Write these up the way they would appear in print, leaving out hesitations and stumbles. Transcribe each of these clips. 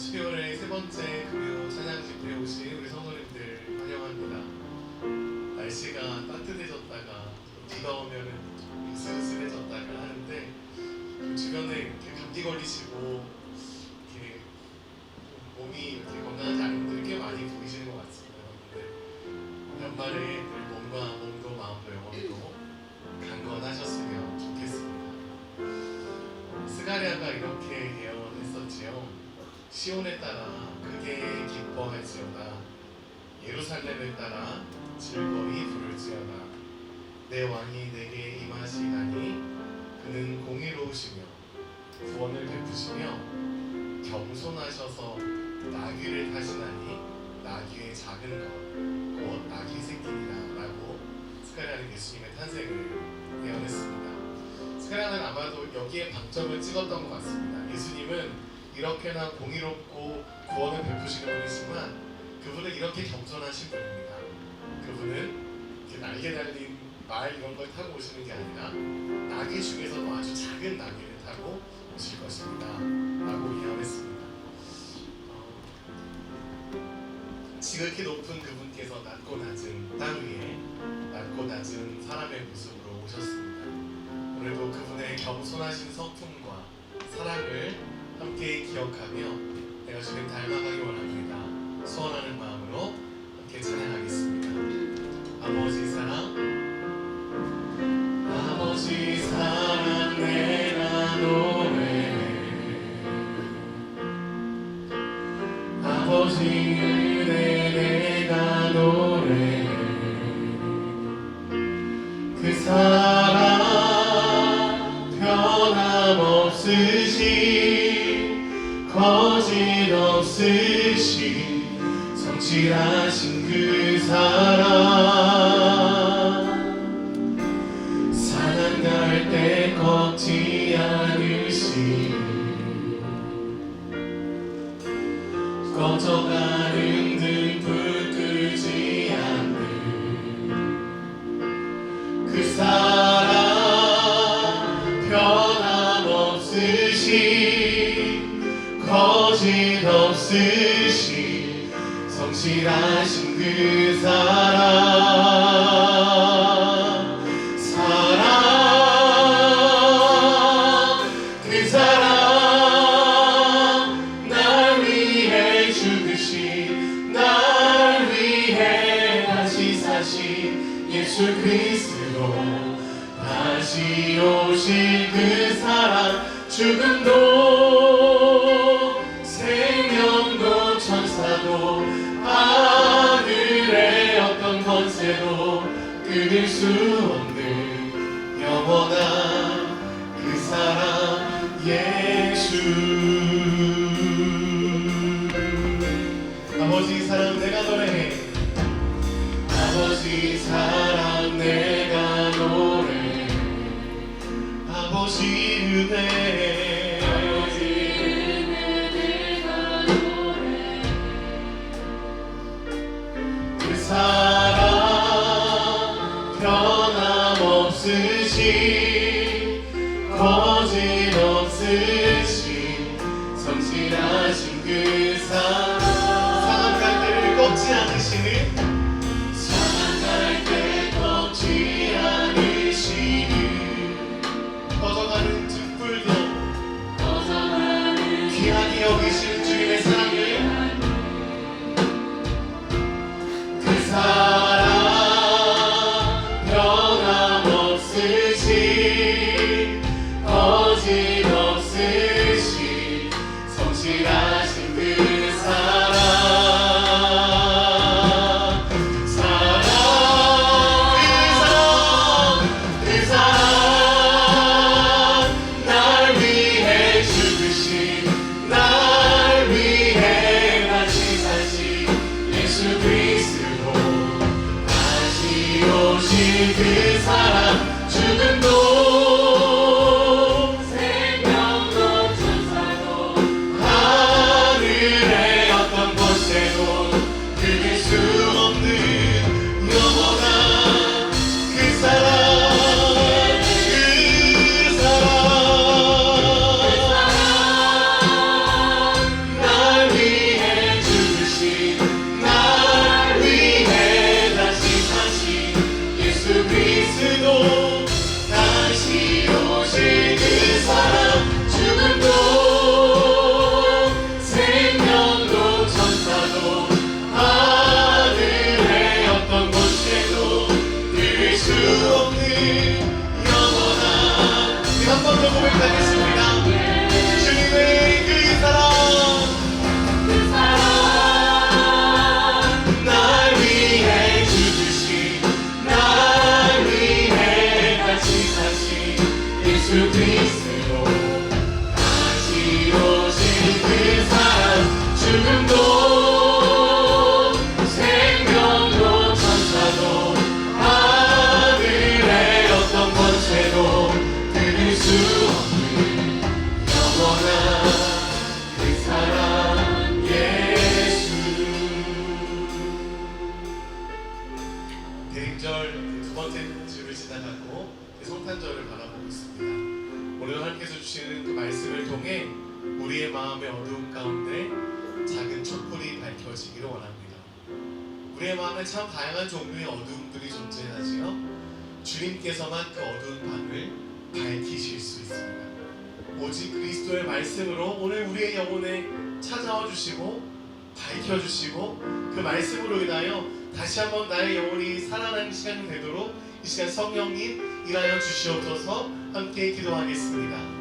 12월의 세 번째 금요 찬양 집회에 오신 우리 성도님들 환영합니다. 날씨가 따뜻해졌다가 비가 오면은 좀 으슬으슬해졌다가 하는데 주변에 이렇게 감기 걸리시고 이렇게 몸이 이렇게 건강하지 않은 분들이 꽤 많이 보이시는 것 같습니다. 여러분들 연말에 늘 몸도 마음도 영혼도 강건하셨으면 좋겠습니다. 스가랴가 이렇게 예언했었지요. 시온에 따라 크게 기뻐할지어다. 예루살렘에 따라 즐거이 부를지어다. 내 왕이 내게 임하시나니 그는 공의로우시며 구원을 베푸시며 겸손하셔서 나귀를 타시나니 나귀의 작은 것 곧 나귀 새끼니라 라고 스가랴는 예수님의 탄생을 예언했습니다. 스가랴는 아마도 여기에 방점을 찍었던 것 같습니다. 예수님은 이렇게나 공의롭고 구원을 베푸시는 분이지만 그분은 이렇게 겸손하신 분입니다. 그분은 이렇게 날개 달린 말 이런 걸 타고 오시는 게 아니라 나귀 중에서도 아주 작은 나귀를 타고 오실 것입니다 라고 예언했습니다. 지극히 높은 그분께서 낮고 낮은 땅 위에 낮고 낮은 사람의 모습으로 오셨습니다. 오늘도 그분의 겸손하신 성품과 사랑을 함께 기억하며 내가 주님 닮아가기 원합니다. 소원하는 마음으로 함께 찬양하겠습니다. 아버지 사랑, 아버지 사랑 내가 노래해. 아버지 은혜 내가 노래해. 그 사랑 변함없으시 거짓 없으신 성실하신 그 사랑 사랑 갈 때 꺾지 않으신 꺼져가는 등불 끄지 않는 그 사랑 변함없으신 거짓 없으신 성실하신 그 사랑 그 사랑 날 위해 죽으신 날 위해 다시 사신 예수 그리스도 다시 오실 그 사랑 죽음도 생명도 천사도 하늘의 어떤 권세도 끊을 수 없는 영원한 그 사랑 예수. 아버지 사랑 내가 노래해. 아버지 사랑 내가 노래해. 아버지 은혜 그 사랑 변함없으신 거짓 없으신 성실하신 그 사랑 사랑 갈 때를 꺾지 않으시는 사랑 갈 때 꺾지 않으시는 꺼져가는 등불도 귀하게 여기시는 주님의 사랑을 그 사랑 변함없으신 거짓 없으신 성실하신 그 사랑 한 번 더 고백하겠습니다. 주님의 그 사랑, 날 위해 죽으신, 날 위해 같이 사신 예수 그리스도, 다시 오신 그 사랑, 죽음도 생명도 천사도 하늘의 어떤 권세도 끊을 수 없는 영원한 그 사랑 예수. 대림절 두 번째 주를 지나가고 성탄절을 바라보고 있습니다. 오늘 하나님께서 주시는 그 말씀을 통해 우리의 마음의 어두움 가운데 작은 촛불이 밝혀지기를 원합니다. 우리의 마음에 참 다양한 종류의 어두움들이 존재하지요. 주님께서만 그 어두운 방을 밝히실 수 있습니다. 오직 그리스도의 말씀으로 오늘 우리의 영혼에 찾아와 주시고 밝혀주시고 그 말씀으로 인하여 다시 한번 나의 영혼이 살아나는 시간이 되도록 이 시간 성령님 일하여 주시옵소서. 함께 기도하겠습니다.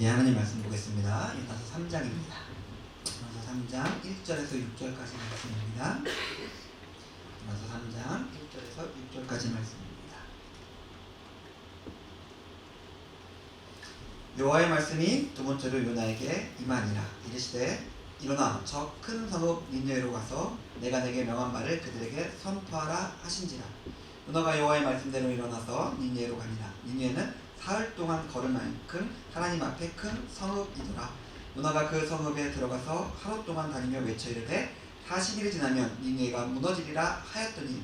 예, 하나님 말씀 보겠습니다. 요나서 3장입니다. 요나서 3장 1절에서 6절까지 말씀입니다. 요나서 3장 1절에서 6절까지 말씀입니다. 여호와의 말씀이 두 번째로 요나에게 임하니라. 이르시되 일어나 저 큰 성읍 니느웨로 가서 내가 내게 명한 말을 그들에게 선포하라 하신지라. 요나가 여호와의 말씀대로 일어나서 니느웨로 가니라. 니느웨는 사흘 동안 걸을 만큼 하나님 앞에 큰 성읍이더라. 요나가 그 성읍에 들어가서 하루 동안 다니며 외쳐 이르되 40일이 지나면 니느웨가 무너지리라 하였더니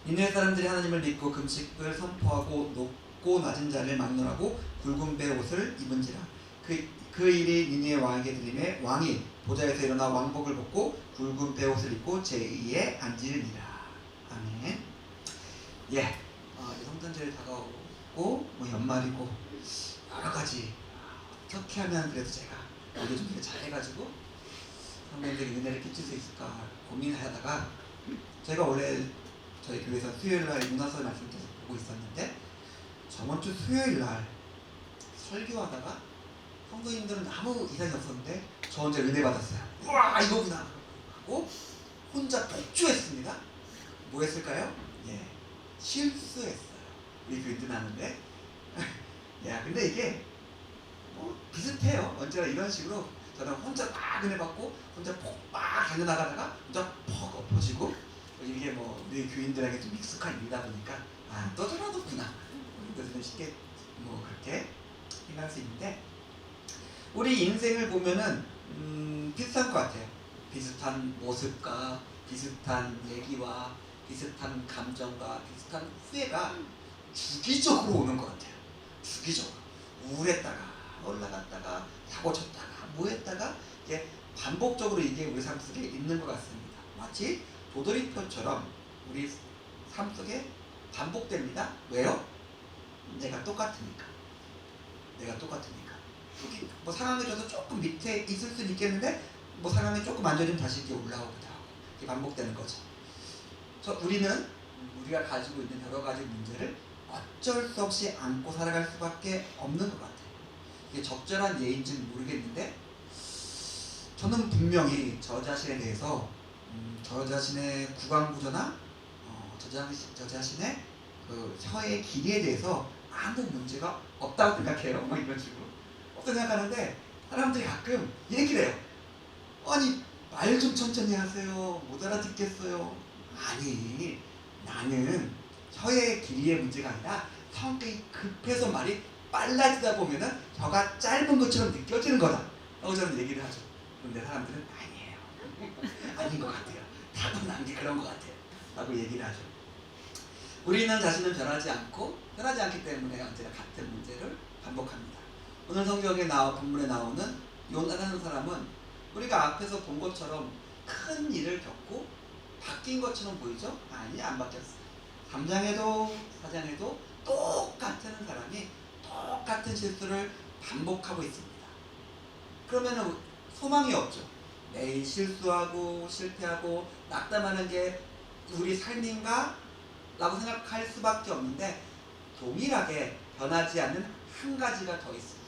니느웨 사람들이 하나님을 믿고 금식을 선포하고 높고 낮은 자를 막론하고 굵은 배 옷을 입은지라. 그 일이 니느웨 왕에게 들림에 왕이 보좌에서 일어나 왕복을 벗고 굵은 배 옷을 입고 제2에 앉으니라. 아멘. 예, 성탄절이 다가오고 뭐 연말이고 여러 가지 어떻게 하면 그래도 제가 우리 좀 잘해가지고 성도님들에게 은혜를 끼칠 수 있을까 고민하다가 제가 원래 저희 교회에서 수요일날 문화설 말씀 계속 보고 있었는데 저번 주 수요일날 설교하다가 성도님들은 아무 이상이 없었는데 저 혼자 은혜 받았어요. 우와 이거구나 하고 혼자 독주했습니다. 뭐 했을까요? 예, 실수했어요. 우리 교인들 하는데 야 근데 이게 뭐 비슷해요. 언제나 이런 식으로 저는 혼자 막 은혜 받고 혼자 폭막 달려나가다가 혼자 퍽 엎어지고 이게 뭐 우리 교인들에게 좀 익숙한 일이다 보니까 또 저러는구나 그래서 좀 쉽게 뭐 그렇게 생각할 수 있는데 우리 인생을 보면은 비슷한 것 같아요. 비슷한 모습과 비슷한 얘기와 비슷한 감정과 비슷한 후회가 주기적으로 오는 것 같아요. 주기적으로 우울했다가 올라갔다가 사고 쳤다가 뭐 했다가 이게 반복적으로 이게 우리 삶 속에 있는 것 같습니다. 마치 도돌이표처럼 우리 삶 속에 반복됩니다. 왜요? 내가 똑같으니까. 여기 뭐 상황이 져서 조금 밑에 있을 수는 있겠는데 뭐 상황이 조금 안 좋아지면 다시 이렇게 올라오기도 하고 이게 반복되는 거죠. 그래서 우리가 가지고 있는 여러 가지 문제를 어쩔 수 없이 안고 살아갈 수밖에 없는 것 같아요. 이게 적절한 예인지는 모르겠는데 저는 분명히 저 자신에 대해서 저 자신의 구강구조나 저 저 자신의 그 혀의 길이에 대해서 아무 문제가 없다고 생각해요. 뭐 이런 식으로 없다고 생각하는데 사람들이 가끔 이 얘기를 해요. 아니 말 좀 천천히 하세요. 못 알아듣겠어요. 아니 나는 혀의 길이의 문제가 아니라 성격이 급해서 말이 빨라지다 보면은 혀가 짧은 것처럼 느껴지는 거다 라고 저는 얘기를 하죠. 그런데 사람들은 아니에요. 아닌 것 같아요. 타고난 게 그런 것 같아요 라고 얘기를 하죠. 우리는 자신은 변하지 않기 때문에 언제나 같은 문제를 반복합니다. 오늘 성경에 본문에 나오는 요나라는 사람은 우리가 앞에서 본 것처럼 큰 일을 겪고 바뀐 것처럼 보이죠? 아니, 안 바뀌었어요. 3장에도 4장에도 똑같은 사람이 똑같은 실수를 반복하고 있습니다. 그러면 소망이 없죠. 매일 실수하고 실패하고 낙담하는 게 우리 삶인가? 라고 생각할 수밖에 없는데 동일하게 변하지 않는 한 가지가 더 있습니다.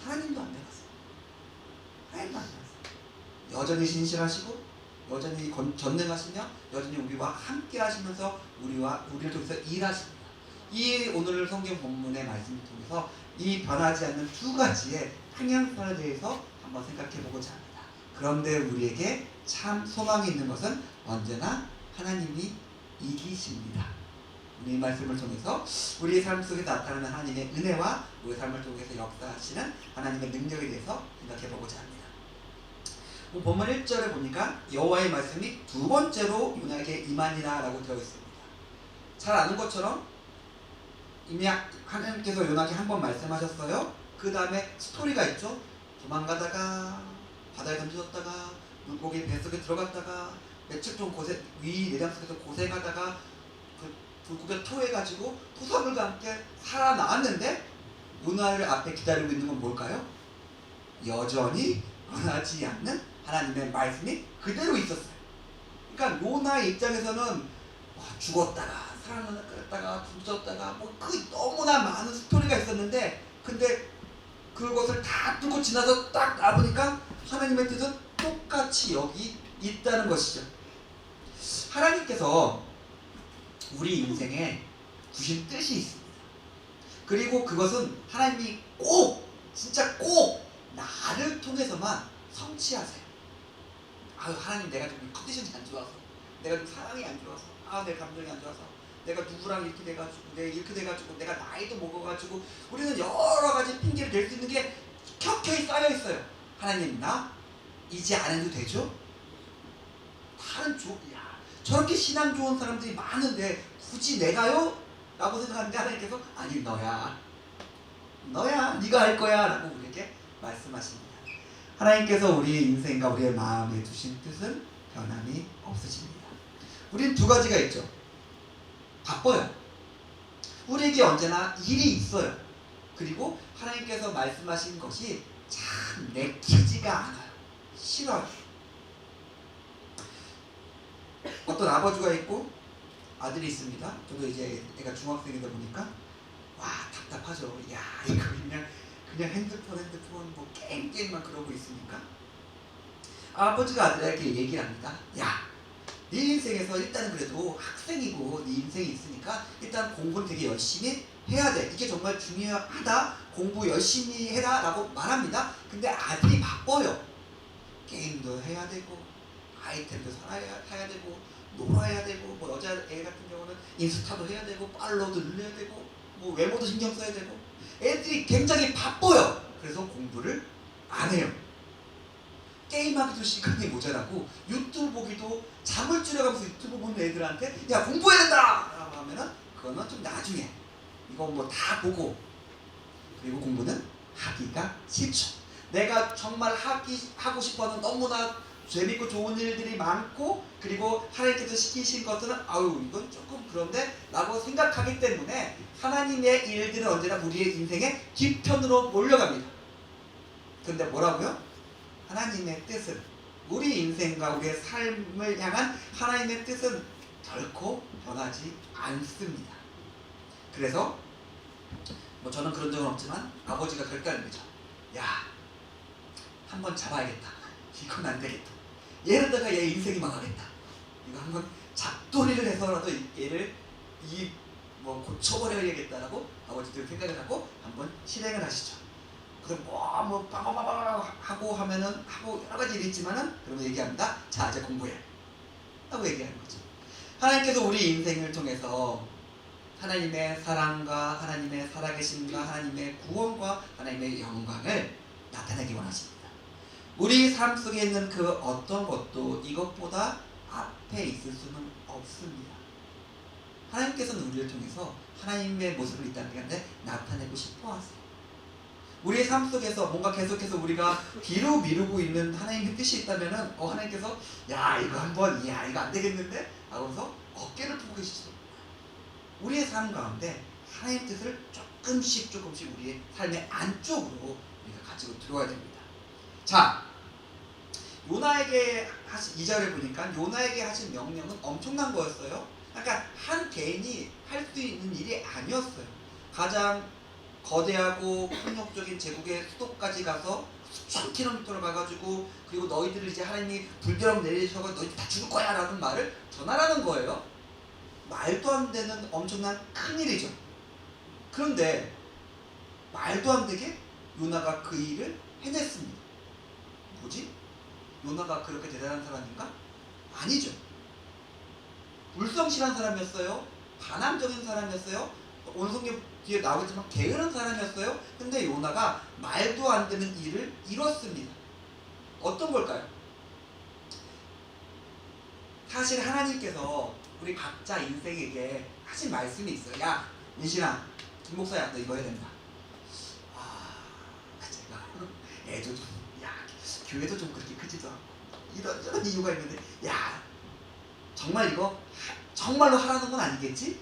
하나님도 안 변했어요. 하나님도 안 변했어요. 여전히 신실하시고 여전히 전능하시며 여전히 우리와 함께 하시면서 우리를 통해서 일하십니다. 이 오늘 성경 본문의 말씀을 통해서 이 변하지 않는 두 가지의 방향성에 대해서 한번 생각해 보고자 합니다. 그런데 우리에게 참 소망이 있는 것은 언제나 하나님이 이기십니다. 우리 말씀을 통해서 우리의 삶 속에 나타나는 하나님의 은혜와 우리의 삶을 통해서 역사하시는 하나님의 능력에 대해서 생각해 보고자 합니다. 본문 1절에 보니까 여호와의 말씀이 두 번째로 요나에게 임하니라 라고 되어 있습니다. 잘 아는 것처럼 이미 하나님께서 요나에게 한 번 말씀하셨어요. 그 다음에 스토리가 있죠. 도망가다가 바다에 던져졌다가 물고기 뱃속에 들어갔다가 며칠 동안 위 내장 속에서 고생하다가 그 불국에 토해가지고 토사물과 함께 살아나왔는데 요나를 앞에 기다리고 있는 건 뭘까요? 여전히 변하지 않는 하나님의 말씀이 그대로 있었어요. 그러니까 요나의 입장에서는 죽었다가 살아났다가 부졌다가 그 너무나 많은 스토리가 있었는데 근데 그것을 다 뚫고 지나서 딱 나보니까 하나님의 뜻은 똑같이 여기 있다는 것이죠. 하나님께서 우리 인생에 주신 뜻이 있습니다. 그리고 그것은 하나님이 진짜 꼭 나를 통해서만 성취하세요. 하나님 내가 좀 컨디션이 안 좋아서 내가 좀 상황이 안 좋아서 내 감정이 안 좋아서 내가 누구랑 이렇게 돼가지고 내가 나이도 먹어가지고 우리는 여러 가지 핑계를 댈 수 있는 게 켜켜이 쌓여 있어요. 하나님 나 이제 안 해도 되죠? 다른 저렇게 신앙 좋은 사람들이 많은데 굳이 내가요? 라고 생각하는데 하나님께서 아니 너야 네가 할 거야 라고 우리에게 말씀하십니다. 하나님께서 우리의 인생과 우리의 마음에 두신 뜻은 변함이 없으십니다. 우리는 두 가지가 있죠. 바빠요. 우리에게 언제나 일이 있어요. 그리고 하나님께서 말씀하신 것이 참 내키지가 않아요. 싫어요. 어떤 아버지가 있고 아들이 있습니다. 저도 이제 애가 중학생이다 보니까 답답하죠. 이거 그냥 핸드폰 게임만 그러고 있으니까 아버지가 아들에게 얘기를 합니다. 네 인생에서 일단은 그래도 학생이고 네 인생이 있으니까 일단 공부를 되게 열심히 해야 돼. 이게 정말 중요하다. 공부 열심히 해라 라고 말합니다. 근데 아들이 바빠요. 게임도 해야 되고 아이템도 사야 되고 놀아야 되고 여자애 같은 경우는 인스타도 해야 되고 팔로우도 늘려야 되고 외모도 신경 써야 되고 애들이 굉장히 바빠요. 그래서 공부를 안 해요. 게임하기도 시간이 모자라고 유튜브 보기도 잠을 줄여가면서 유튜브 보는 애들한테 공부해야 된다! 라고 하면은 그거는 좀 나중에 이거 다 보고 그리고 공부는 하기가 싫죠. 내가 정말 하고 싶어하는 너무나 재밌고 좋은 일들이 많고 그리고 하나님께서 시키신 것들은 이건 조금 그런데 라고 생각하기 때문에 하나님의 일들은 언제나 우리의 인생의 뒤편으로 몰려갑니다. 그런데 뭐라고요? 하나님의 뜻은 우리 인생과 우리의 삶을 향한 하나님의 뜻은 결코 변하지 않습니다. 그래서 저는 그런 적은 없지만 아버지가 결단을 내죠. 한번 잡아야겠다. 이건 안 되겠다. 얘로다가 얘 인생이 망하겠다. 이거 한번 윷놀이를 해서라도 얘를 뭐 고쳐버려야겠다라고 아버지들 생각을 하고 한번 실행을 하시죠. 그럼 뭐 빠바바바 하고 하면은 하고 여러 가지 일이 있지만은 그러면 얘기합니다. 자, 이제 공부해 하고 얘기하는 거죠. 하나님께서 우리 인생을 통해서 하나님의 사랑과 하나님의 살아계심과 하나님의 구원과 하나님의 영광을 나타내기 원하십니다. 우리 삶 속에 있는 그 어떤 것도 이것보다 앞에 있을 수는 없습니다. 하나님께서는 우리를 통해서 하나님의 모습을 이 땅에 나타내고 싶어 하세요. 우리의 삶 속에서 뭔가 계속해서 우리가 뒤로 미루고 있는 하나님의 뜻이 있다면은 하나님께서 야 이거 안 되겠는데? 하고서 어깨를 펴고 계시죠. 우리의 삶 가운데 하나님의 뜻을 조금씩 우리의 삶의 안쪽으로 우리가 가지고 들어와야 됩니다. 자, 요나에게 하신 2절에 보니까 요나에게 하신 명령은 엄청난 거였어요. 그러니까 한 개인이 할 수 있는 일이 아니었어요. 가장 거대하고 폭력적인 제국의 수도까지 가서 수천 킬로미터를 가가지고 그리고 너희들을 이제 하나님이 불벼락 내리셔서 너희들 다 죽을 거야 라는 말을 전하라는 거예요. 말도 안 되는 엄청난 큰일이죠. 그런데 말도 안 되게 요나가 그 일을 해냈습니다. 뭐지? 요나가 그렇게 대단한 사람인가? 아니죠. 불성실한 사람이었어요. 반항적인 사람이었어요. 오늘 성경 뒤에 나오겠지만 게으른 사람이었어요. 근데 요나가 말도 안 되는 일을 이뤘습니다. 어떤 걸까요? 사실 하나님께서 우리 각자 인생에게 하신 말씀이 있어요. 야, 민신아, 김 목사야, 너 이거 해야 된다. 제가 애도 좀, 교회도 좀 그렇게 크지도 않고 이런 이유가 있는데, 정말 이거 정말로 하라는 건 아니겠지?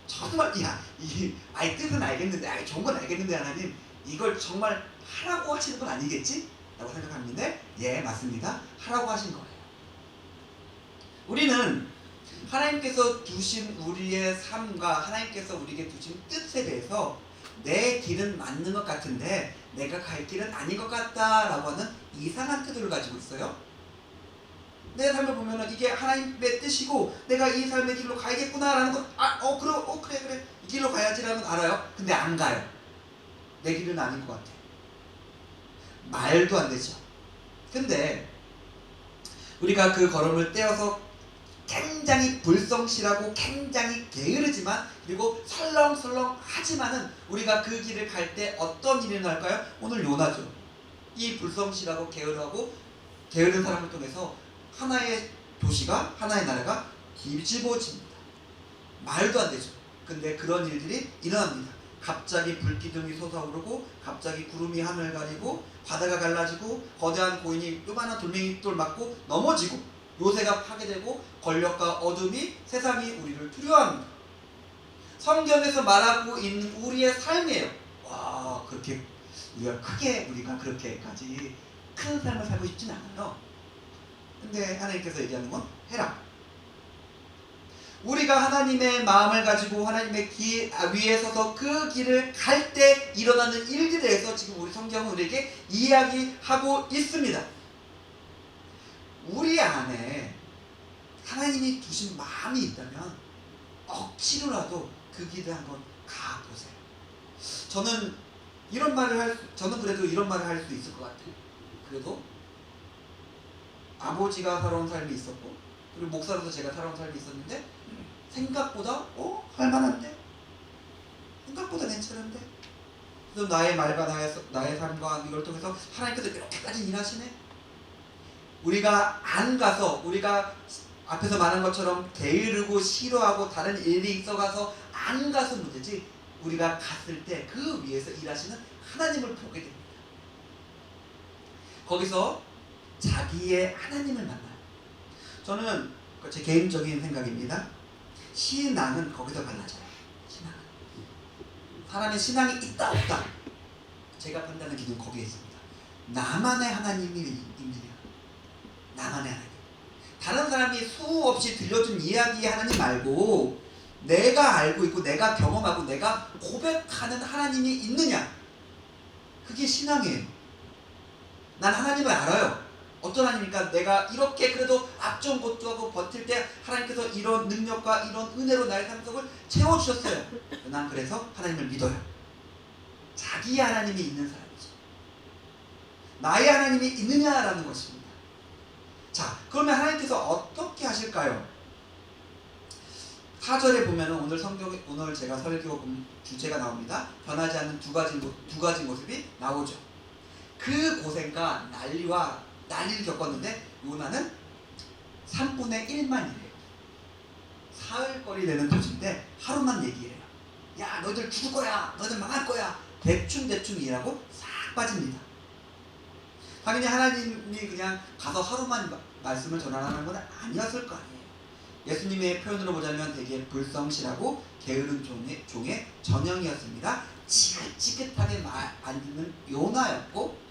정말 이 뜻은 알겠는데, 좋은 건 알겠는데 하나님 이걸 정말 하라고 하시는 건 아니겠지? 라고 생각하는데, 예, 맞습니다. 하라고 하신 거예요. 우리는 하나님께서 두신 우리의 삶과 하나님께서 우리에게 두신 뜻에 대해서 내 길은 맞는 것 같은데 내가 갈 길은 아닌 것 같다라고 하는 이상한 태도를 가지고 있어요. 내 삶을 보면은 이게 하나님의 뜻이고 내가 이 삶의 길로 가야겠구나라는 건 그래 이 길로 가야지라는 건 알아요. 근데 안 가요. 내 길은 아닌 것 같아. 말도 안 되죠. 근데 우리가 그 걸음을 떼어서 굉장히 불성실하고 굉장히 게으르지만 그리고 설렁설렁 하지만은 우리가 그 길을 갈 때 어떤 일이 날까요? 오늘 요나죠. 이 불성실하고 게으른 사람을 통해서 하나의 도시가, 하나의 나라가 뒤집어집니다. 말도 안 되죠. 근데 그런 일들이 일어납니다. 갑자기 불기둥이 솟아오르고 갑자기 구름이 하늘 가리고 바다가 갈라지고 거대한 고인이 요만한 돌멩이돌 맞고 넘어지고 요새가 파괴되고 권력과 어둠이 세상이 우리를 두려워합니다. 성경에서 말하고 있는 우리의 삶이에요. 그렇게 우리가 그렇게까지 큰 삶을 살고 싶진 않아요. 근데 하나님께서 얘기하는 건 해라. 우리가 하나님의 마음을 가지고 하나님의 길 위에 서서 그 길을 갈 때 일어나는 일들에 대해서 지금 우리 성경은 우리에게 이야기하고 있습니다. 우리 안에 하나님이 두신 마음이 있다면 억지로라도 그 길을 한번 가보세요. 저는 그래도 이런 말을 할 수 있을 것 같아요. 그래도 아버지가 살아온 삶이 있었고 그리고 목사로서 제가 살아온 삶이 있었는데 생각보다 할만한데? 생각보다 괜찮은데? 그래서 나의 말과 나의 삶과 이걸 통해서 하나님께서 이렇게까지 일하시네? 우리가 안 가서 우리가 앞에서 말한 것처럼 게으르고 싫어하고 다른 일이 있어가서 안 가서 문제지 우리가 갔을 때 그 위에서 일하시는 하나님을 보게 됩니다. 거기서 자기의 하나님을 만나요. 저는 제 개인적인 생각입니다. 신앙은 거기서 갈라져요. 신앙은 사람의 신앙이 있다 없다 제가 판단하는 기준은 거기에 있습니다. 나만의 하나님이 있느냐, 나만의 하나님. 다른 사람이 수없이 들려준 이야기 하나님 말고 내가 알고 있고 내가 경험하고 내가 고백하는 하나님이 있느냐, 그게 신앙이에요. 난 하나님을 알아요. 어떤 하나님입니까? 내가 이렇게 그래도 앞전고투하고 버틸 때 하나님께서 이런 능력과 이런 은혜로 나의 삶 속을 채워주셨어요. 난 그래서 하나님을 믿어요. 자기의 하나님이 있는 사람이죠. 나의 하나님이 있느냐라는 것입니다. 자, 그러면 하나님께서 어떻게 하실까요? 4절에 보면 오늘 제가 설교 주제가 나옵니다. 변하지 않는 두 가지 모습이 나오죠. 그 고생과 난리를 겪었는데 요나는 3분의 1만 일해요. 사흘거리 되는 도시인데 하루만 얘기해요. 야, 너희들 죽을 거야, 너희들 망할 거야. 대충 일하고 싹 빠집니다. 당연히 하나님이 그냥 가서 하루만 말씀을 전하라는 건 아니었을 거 아니에요. 예수님의 표현으로 보자면 되게 불성실하고 게으른 종의 전형이었습니다. 지긋지긋하게 말 안 듣는 요나였고,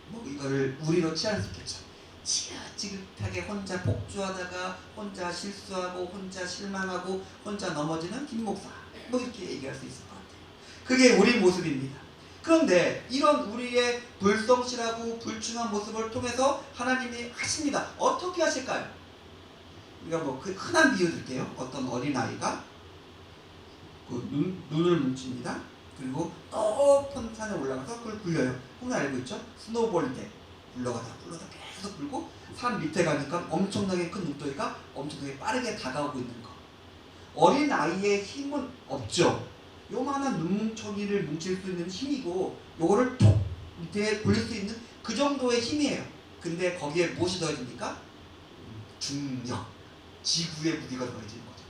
뭐 이거를 우리로 취할 수 있겠죠. 지긋지긋하게 혼자 복주하다가 혼자 실수하고 혼자 실망하고 혼자 넘어지는 김 목사, 뭐 이렇게 얘기할 수 있을 것 같아요. 그게 우리 모습입니다. 그런데 이런 우리의 불성실하고 불충한 모습을 통해서 하나님이 하십니다. 어떻게 하실까요? 우리가 뭐 그 흔한 비유 드릴게요. 어떤 어린아이가 눈을 뭉칩니다. 그리고 높은 산에 올라가서 그걸 굴려요. 혹은 알고 있죠? 스노우볼 때 굴러가다 계속 굴고 산 밑에 가니까 엄청나게 큰 눈덩이가 엄청나게 빠르게 다가오고 있는 거. 어린아이의 힘은 없죠. 요만한 눈뭉쳐리를 뭉칠 수 있는 힘이고 요거를 톡 밑에 굴릴 수 있는 그 정도의 힘이에요. 근데 거기에 무엇이 더해집니까? 중력, 지구의 무게가 더해지는 거죠.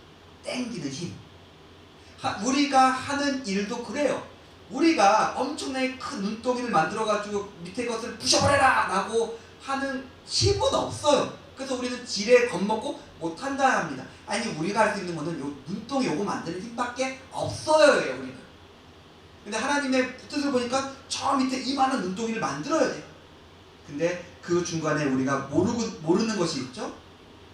땡기는 힘. 우리가 하는 일도 그래요. 우리가 엄청나게 큰 눈덩이를 만들어가지고 밑에 것을 부셔버려라 라고 하는 힘은 없어요. 그래서 우리는 지레 겁먹고 못한다 합니다. 아니, 우리가 할 수 있는 거는 요 눈덩이 요거 만드는 힘밖에 없어요. 우리는. 근데 하나님의 뜻을 보니까 저 밑에 이만한 눈덩이를 만들어야 돼요. 근데 그 중간에 우리가 모르는 것이 있죠.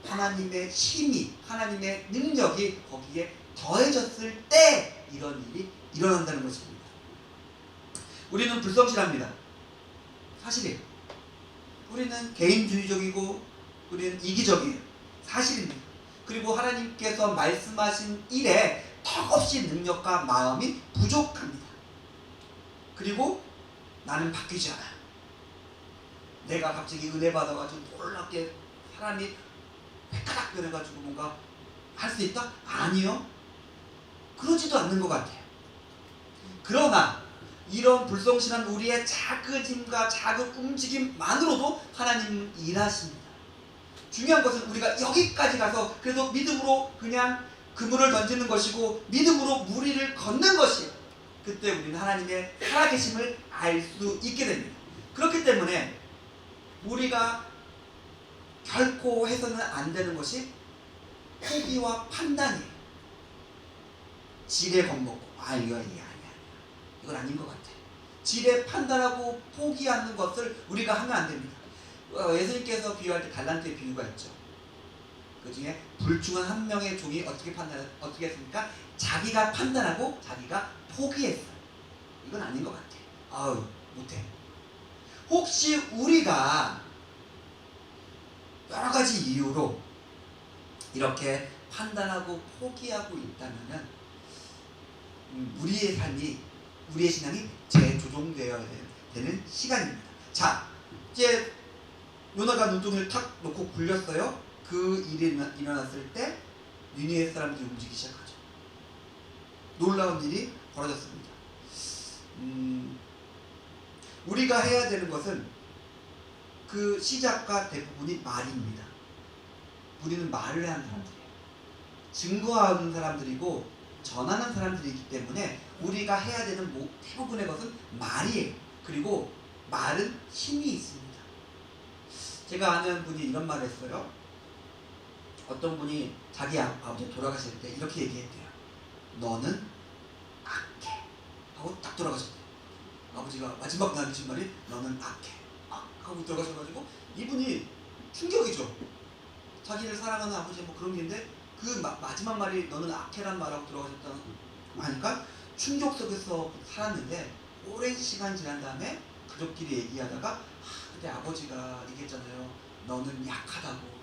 하나님의 힘이, 하나님의 능력이 거기에 더해졌을 때 이런 일이 일어난다는 것입니다. 우리는 불성실합니다. 사실이에요. 우리는 개인주의적이고 우리는 이기적이에요. 사실입니다. 그리고 하나님께서 말씀하신 일에 턱없이 능력과 마음이 부족합니다. 그리고 나는 바뀌지 않아요. 내가 갑자기 은혜 받아가지고 놀랍게 사람이 획가닥 변해가지고 뭔가 할 수 있다? 아니요. 그러지도 않는 것 같아요. 그러나 이런 불성실한 우리의 작은 작은 움직임만으로도 하나님은 일하십니다. 중요한 것은 우리가 여기까지 가서 그래도 믿음으로 그냥 그물을 던지는 것이고 믿음으로 무리를 걷는 것이에요. 그때 우리는 하나님의 살아계심을 알 수 있게 됩니다. 그렇기 때문에 우리가 결코 해서는 안 되는 것이 포기와 판단이에요. 지레 겁먹고 이거 아니야. 이건 아닌 것 같아. 지레 판단하고 포기하는 것을 우리가 하면 안 됩니다. 예수님께서 비유할 때 달란트의 비유가 있죠. 그 중에 불충한 한 명의 종이 어떻게 했습니까? 자기가 판단하고 자기가 포기했어요. 이건 아닌 것 같아. 못해. 혹시 우리가 여러 가지 이유로 이렇게 판단하고 포기하고 있다면은 우리의 삶이, 우리의 신앙이 재조정되어야 되는 시간입니다. 자, 이제 요나가 눈동이를 탁 놓고 굴렸어요. 그 일이 일어났을 때 니느웨 사람들이 움직이기 시작하죠. 놀라운 일이 벌어졌습니다. 우리가 해야 되는 것은 그 시작과 대부분이 말입니다. 우리는 말을 하는 사람들이에요. 증거하는 사람들이고 전하는 사람들이기 때문에 우리가 해야 되는 대부분의 것은 말이에요. 그리고 말은 힘이 있습니다. 제가 아는 분이 이런 말을 했어요. 어떤 분이 자기 아버지 돌아가실 때 이렇게 얘기했대요. 너는 악해 하고 딱 돌아가셨대요. 아버지가 마지막 남으신 말이 너는 악해 하고 들어가셔가지고 이분이 충격이죠. 자기를 사랑하는 아버지 뭐 그런 게 있는데 그 마지막 말이 너는 악해란 말하고 들어가셨다고 하니까 충격 속에서 살았는데 오랜 시간 지난 다음에 가족끼리 얘기하다가 근데 아버지가 얘기했잖아요. 너는 약하다고.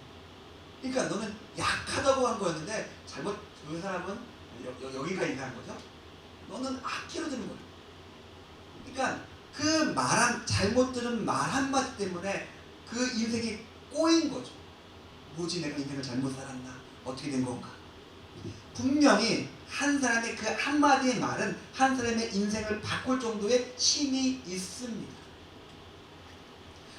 그러니까 너는 약하다고 한 거였는데 잘못 그 사람은 여기가 얘기한 거죠. 너는 악기로 들은 거예요. 그러니까 그 잘못 들은 말 한마디 때문에 그 인생이 꼬인 거죠. 뭐지 내가 인생을 잘못 살았나? 어떻게 된 건가? 분명히 한 사람의 그 한마디의 말은 한 사람의 인생을 바꿀 정도의 힘이 있습니다.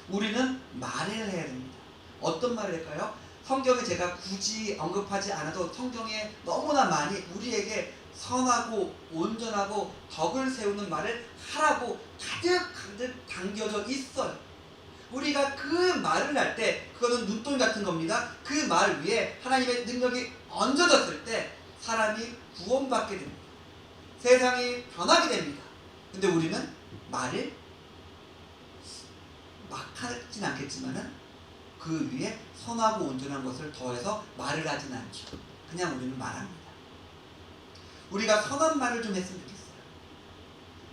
우리는 말을 해야 됩니다. 어떤 말을 할까요? 성경에 제가 굳이 언급하지 않아도 성경에 너무나 많이 우리에게 선하고 온전하고 덕을 세우는 말을 하라고 가득 담겨져 있어요. 우리가 그 말을 할 때 그거는 눈동이 같은 겁니다. 그 말 위에 하나님의 능력이 얹어졌을 때 사람이 구원받게 됩니다. 세상이 변하게 됩니다. 근데 우리는 말을 막 하진 않겠지만은 그 위에 선하고 온전한 것을 더해서 말을 하진 않죠. 그냥 우리는 말합니다. 우리가 선한 말을 좀 했으면 좋겠어요.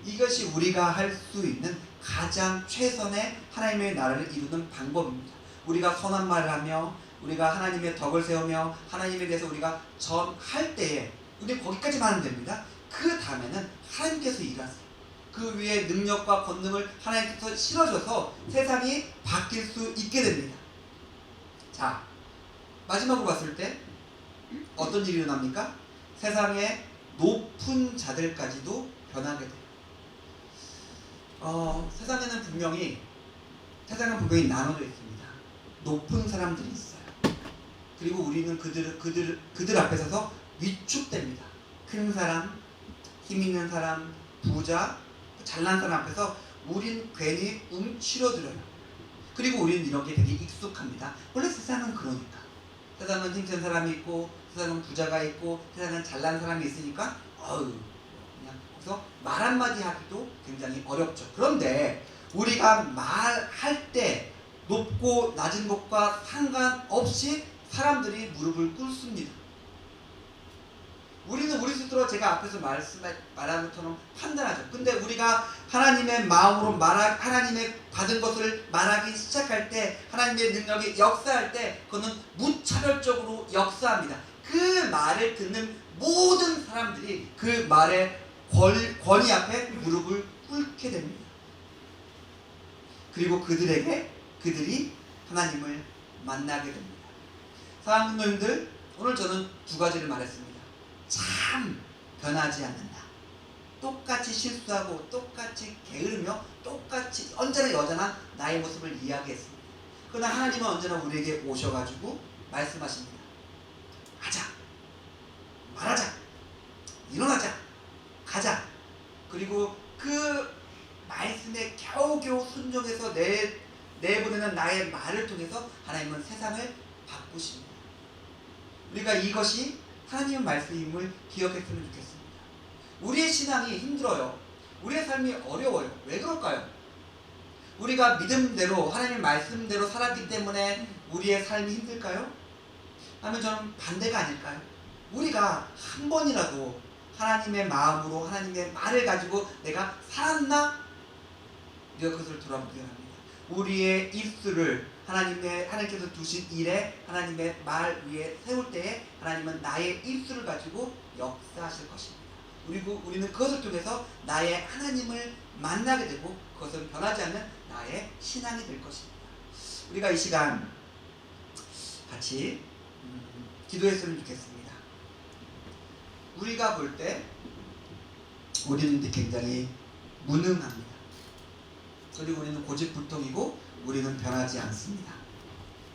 이것이 우리가 할 수 있는 가장 최선의 하나님의 나라를 이루는 방법입니다. 우리가 선한 말을 하며 우리가 하나님의 덕을 세우며 하나님에 대해서 우리가 전할 때에 우리 거기까지만 하면 됩니다. 그 다음에는 하나님께서 일하세요. 그 위에 능력과 권능을 하나님께서 실어줘서 세상이 바뀔 수 있게 됩니다. 자, 마지막으로 봤을 때 어떤 일이 일어납니까? 세상의 높은 자들까지도 변하게 돼요. 세상은 분명히 나눠져 있습니다. 높은 사람들이 있어요. 그리고 우리는 그들 앞에 서서 위축됩니다. 큰 사람, 힘 있는 사람, 부자, 잘난 사람 앞에서 우린 괜히 움츠러들어요. 그리고 우리는 이런 게 되게 익숙합니다. 원래 세상은 그러니까. 세상은 힘센 사람이 있고, 세상은 부자가 있고, 세상은 잘난 사람이 있으니까 그냥 그래서 말 한마디 하기도 굉장히 어렵죠. 그런데 우리가 말할 때 높고 낮은 것과 상관없이 사람들이 무릎을 꿇습니다. 우리는 우리 스스로 제가 앞에서 말한 것처럼 판단하죠. 근데 우리가 하나님의 마음으로 하나님의 받은 것을 말하기 시작할 때 하나님의 능력이 역사할 때 그거는 무차별적으로 역사합니다. 그 말을 듣는 모든 사람들이 그 말의 권위 앞에 무릎을 꿇게 됩니다. 그리고 그들이 하나님을 만나게 됩니다. 사랑하는 분들, 오늘 저는 두 가지를 말했습니다. 참 변하지 않는다. 똑같이 실수하고 똑같이 게으르며 똑같이 언제나 여전한 나의 모습을 이야기했습니다. 그러나 하나님은 언제나 우리에게 오셔가지고 말씀하십니다. 하자, 말하자, 일어나자, 가자. 그리고 그 말씀에 겨우겨우 순종해서 내보내는 나의 말을 통해서 하나님은 세상을 바꾸십니다. 우리가 이것이 하나님의 말씀임을 기억했으면 좋겠습니다. 우리의 신앙이 힘들어요. 우리의 삶이 어려워요. 왜 그럴까요? 우리가 믿음대로 하나님의 말씀대로 살았기 때문에 우리의 삶이 힘들까요? 하면 저는 반대가 아닐까요? 우리가 한 번이라도 하나님의 마음으로 하나님의 말을 가지고 내가 살았나? 우리가 그것을 돌아보게 합니다. 우리의 입술을 하나님께서 두신 일에 하나님의 말 위에 세울 때에 하나님은 나의 입술을 가지고 역사하실 것입니다. 그리고 우리는 그것을 통해서 나의 하나님을 만나게 되고 그것은 변하지 않는 나의 신앙이 될 것입니다. 우리가 이 시간 같이 기도했으면 좋겠습니다. 우리가 볼 때 우리는 굉장히 무능합니다. 그리고 우리는 고집불통이고 우리는 변하지 않습니다.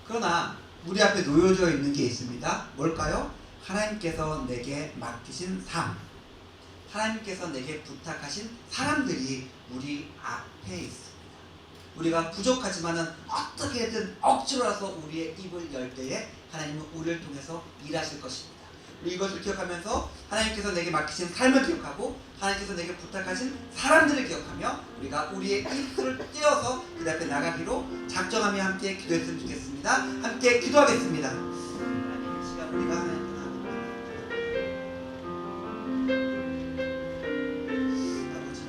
그러나 우리 앞에 놓여져 있는 게 있습니다. 뭘까요? 하나님께서 내게 맡기신 삶, 하나님께서 내게 부탁하신 사람들이 우리 앞에 있습니다. 우리가 부족하지만은 어떻게든 억지로라서 우리의 입을 열 때에 하나님은 우리를 통해서 일하실 것입니다. 우리 이것을 기억하면서 하나님께서 내게 맡기신 삶을 기억하고 하나님께서 내게 부탁하신 사람들을 기억하며 우리가 우리의 입술을 떼어서 그 앞에 나가기로 작정하며 함께 기도했으면 좋겠습니다. 함께 기도하겠습니다. 하나님, 이 시간 우리가 하나님께 아버지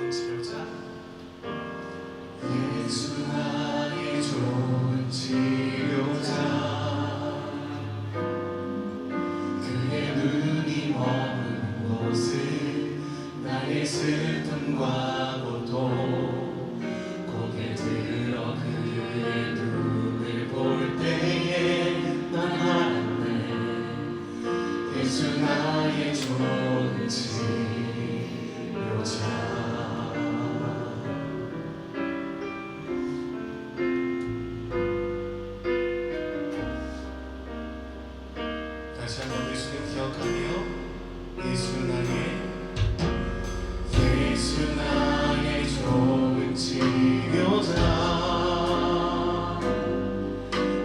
좋은 치료자. 예수 나의 좋은 치료자 그의 눈이 머문 곳은 나의 슬픔과 고통 고개 들어 그의 눈을 볼 때에 난 알았네 예수 나의 좋은 치료자 다시 한번 예수님 기억하며 예수 나의 좋은 치료자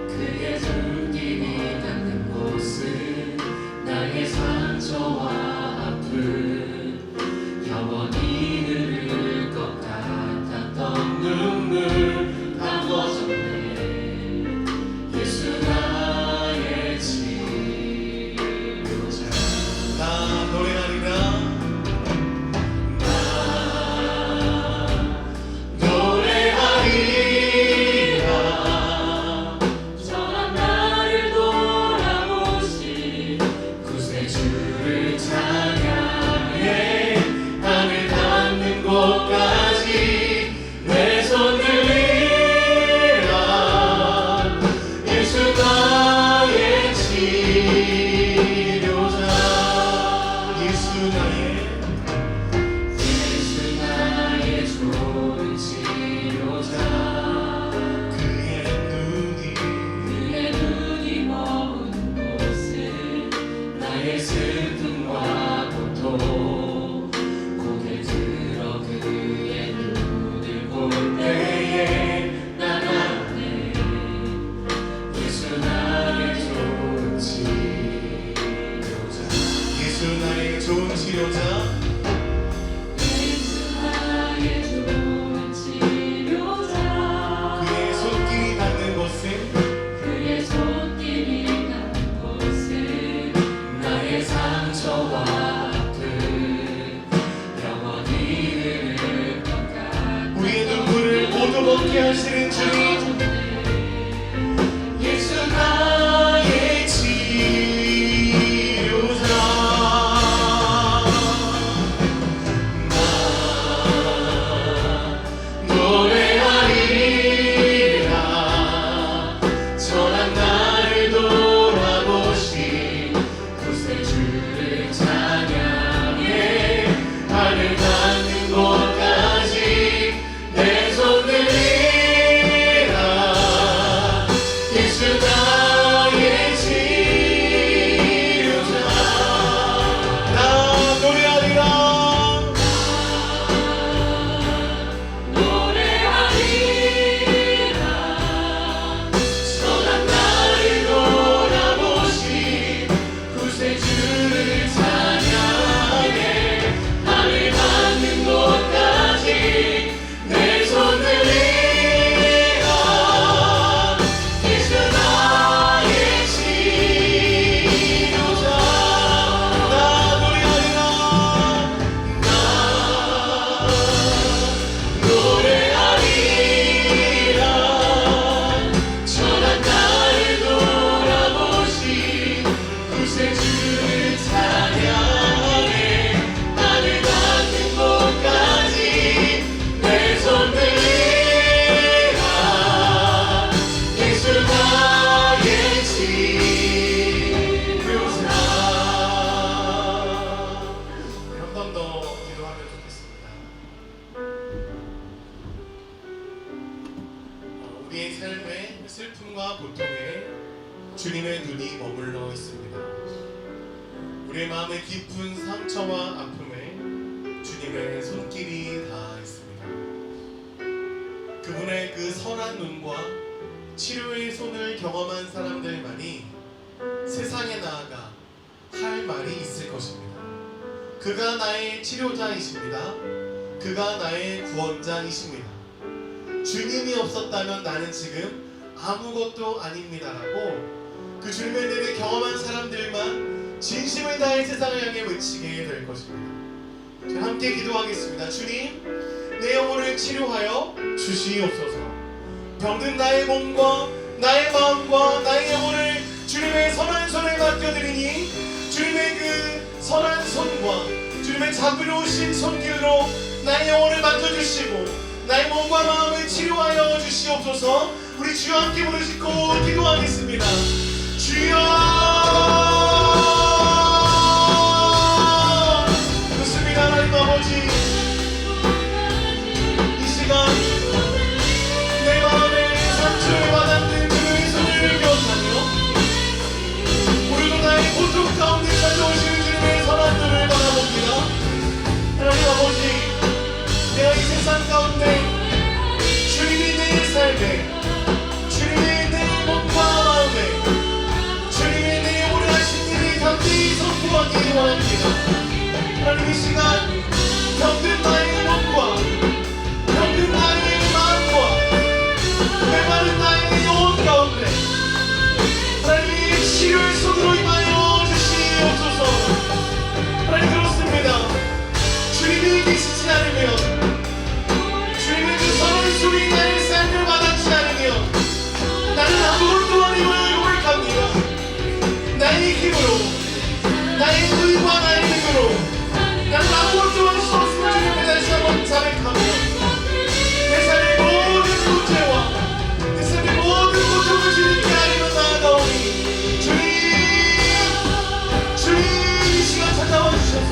그의 눈길이 닿는 곳은 나의 상처와 아픔 영원히 흐를 것 같았던 눈물 다 젖었네 예수 나의 치료자 나 노래하리라. 전한 나를 돌아보시 구세주를 찬양해 하늘 닿는 곳까지 내 손 들리라 예수 나의 치료자 예수 나의 좋은 치료자 그의 눈이 머문 곳은 나의 슬픔과 고통 고개 들어 그의 눈을 볼 때에 난 알았네 예수 나의 좋은 치료자 예수 나의 좋은 치료자. 예수 나의 좋은 치료자 그의 손길이 닿는 곳은 그의 손길이 닿는 곳은 나의 상처와 아픔 영원히 흐를 것 같아 우리의 눈물을 모두 먹게 하시는 주님. 예수 나의 치료자 나 노래하리라 전한 나를 돌아보시 구세주를 찬양해 하늘 닿는 곳까지 내 손 들리라 예수 나의 치료자 나 노래하리라. 노래하리라 선한 나를 돌아보시 구세주를 찬양해 하늘 닿는 곳까지 내 손 들리라 예수 나의 치료자 나 노래하리라. 노래하리라 전한 나를 돌아보시 구세주를 찬양해 하늘 닿는 곳까지 내 손 들리라 예수 나의 치료자 한 번 더 기도하면 좋겠습니다. 우리의 삶의 슬픔과 고통에 주님의 눈이 머물러 있습니다. 우리의 마음의 깊은 상처와 아픔에 주님의 손길이 닿아 있습니다. 그분의 그 선한 눈과 치료의 손을 경험한 사람들만이 세상에 나아가 할 말이 있을 것입니다. 그가 나의 치료자이십니다. 그가 나의 구원자이십니다. 주님이 없었다면 나는 지금 아무것도 아닙니다라고 그 주님의 은혜를 경험한 사람들만 진심을 다해 세상을 향해 외치게 될 것입니다. 자, 함께 기도하겠습니다. 주님, 내 영혼을 치료하여 주시옵소서. 병든 나의 몸과 나의 마음과 나의 영혼을 주님의 선한 손에 맡겨드리니 주님의 그 선한 손과 주님의 자비로우신 손길로 나의 영혼을 만져주시고 나의 몸과 마음을 치료하여 주시옵소서. 우리 주여 함께 부르시고 기도하겠습니다. 주여, 그렇습니다. 하나님 아버지, 이 시간 내 마음에 상처를 받았는 주의 손을 기억하며 오늘도 나의 고통 가운데 찾아오시는 주님의 선한 눈을 바라봅니다. 하나님 아버지, 내가 이 세상 가운데 주님이 내 삶에, 주님이 내 몸과 마음에, 주님이 내 영혼을 하신 일이 담대히 선포하기 원합니다. 하나님, 이 시간 병든 나의 몸과 병든 나의 마음과 메마른 나의 영혼 가운데 하나님이 치료의 손으로 임하여 주시옵소서. 하나님, 그렇습니다. 주님이 계시지 않으면, 주님의 그 선한 손이 나의 삶을 받았지 않으면 나는 아무것도 아님을 고백합니다. 나의 힘으로, 나의 의와 나의 힘으로 나는 아무것도 할 수 없음을 주님께 다시 한번 자백하며 내 삶의 모든 문제와 내 삶의 모든 고통을 주님께 아뢰며 나아가오니 주님, 이 시간 찾아와 주셔서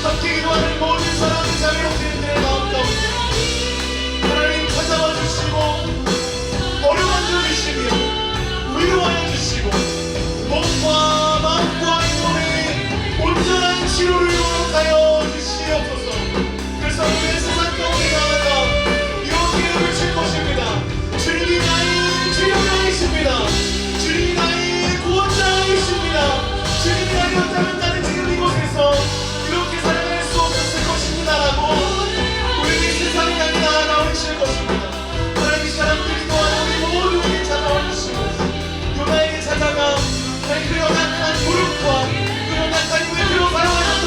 함께 기도하는 모든 사랑의 자비로우신 마음 가운데 하나님 찾아와 주시고 어루만져 주시며 위로하여 주시고 몸과 마음과 영혼의 온전한 치료를 요구하여 주시옵소서. 그래서 우리의 세상 가운데 나아가 이렇게 외칠 것입니다. 주님이 나의 치료자이십니다. 주님이 나의 구원자이십니다. 주님이 아니었다면 나는 지금 이곳에서 이렇게 살아갈 수 없었을 것입니다라고 우리의 세상을 향해 나아가 외칠 것입니다. 하나님, 이 사람들이 또한 우리 모두에게 찾아와 주시고 요나에게 찾아가 그 연약한 무릎과 그 연약한 외표로 사용하셨던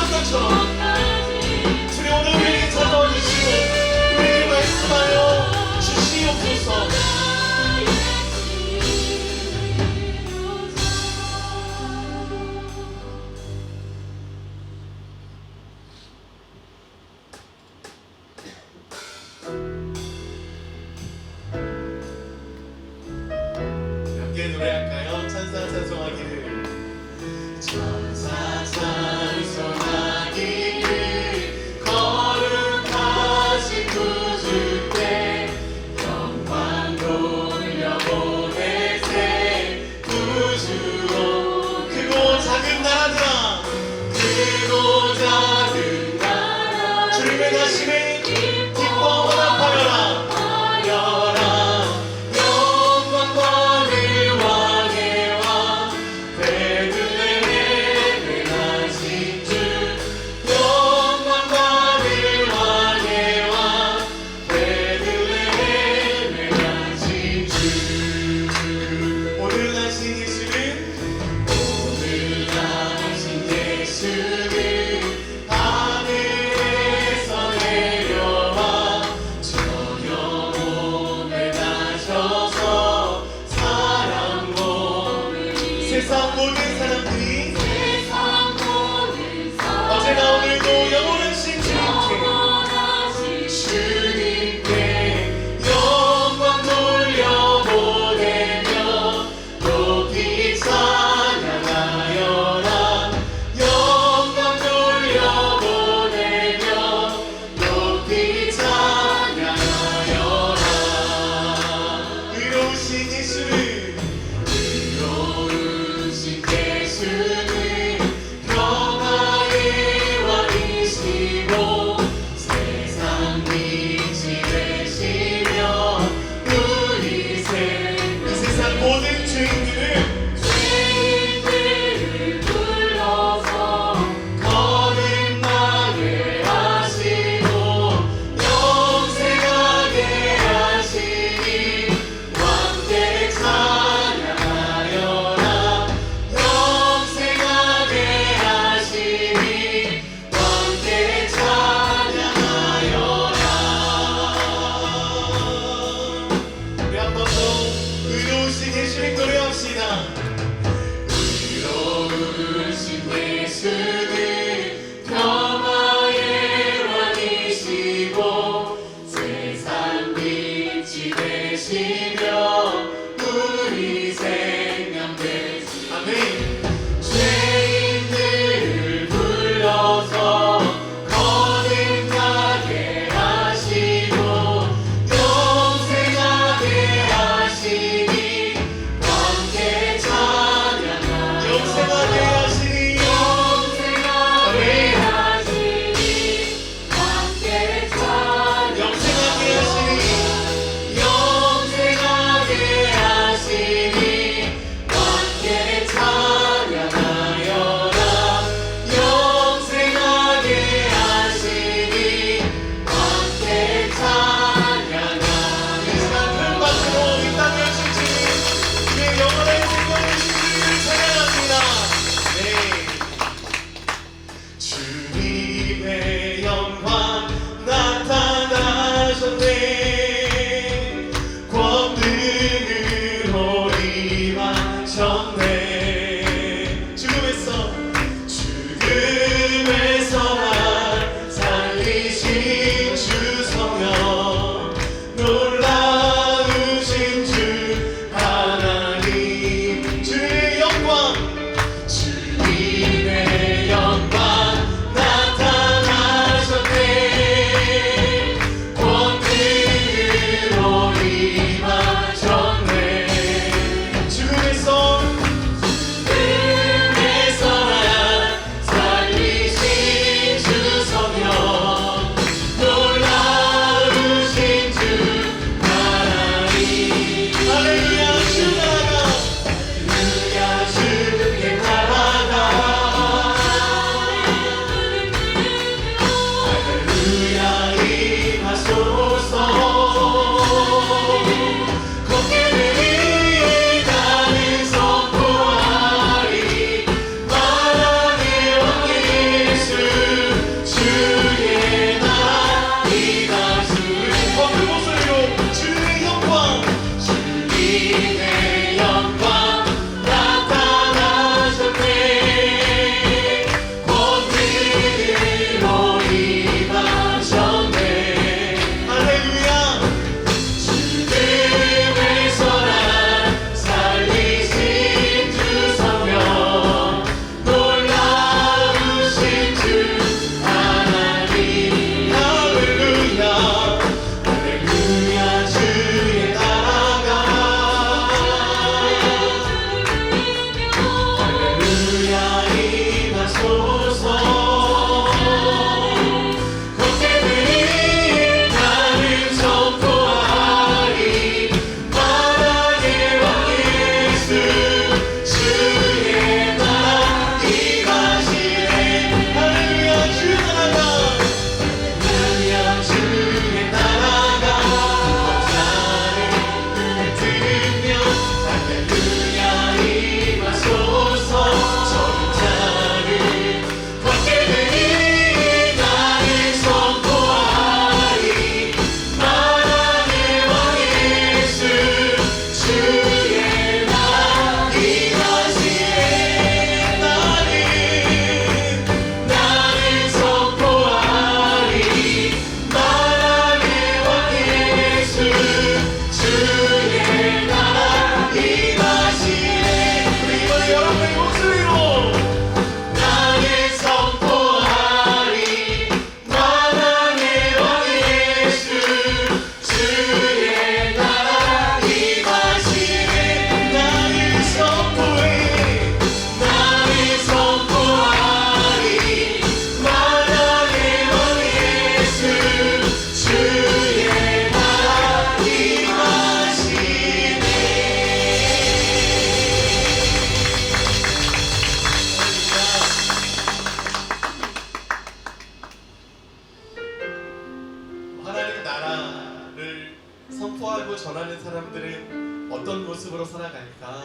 전하는 사람들은 어떤 모습으로 살아갈까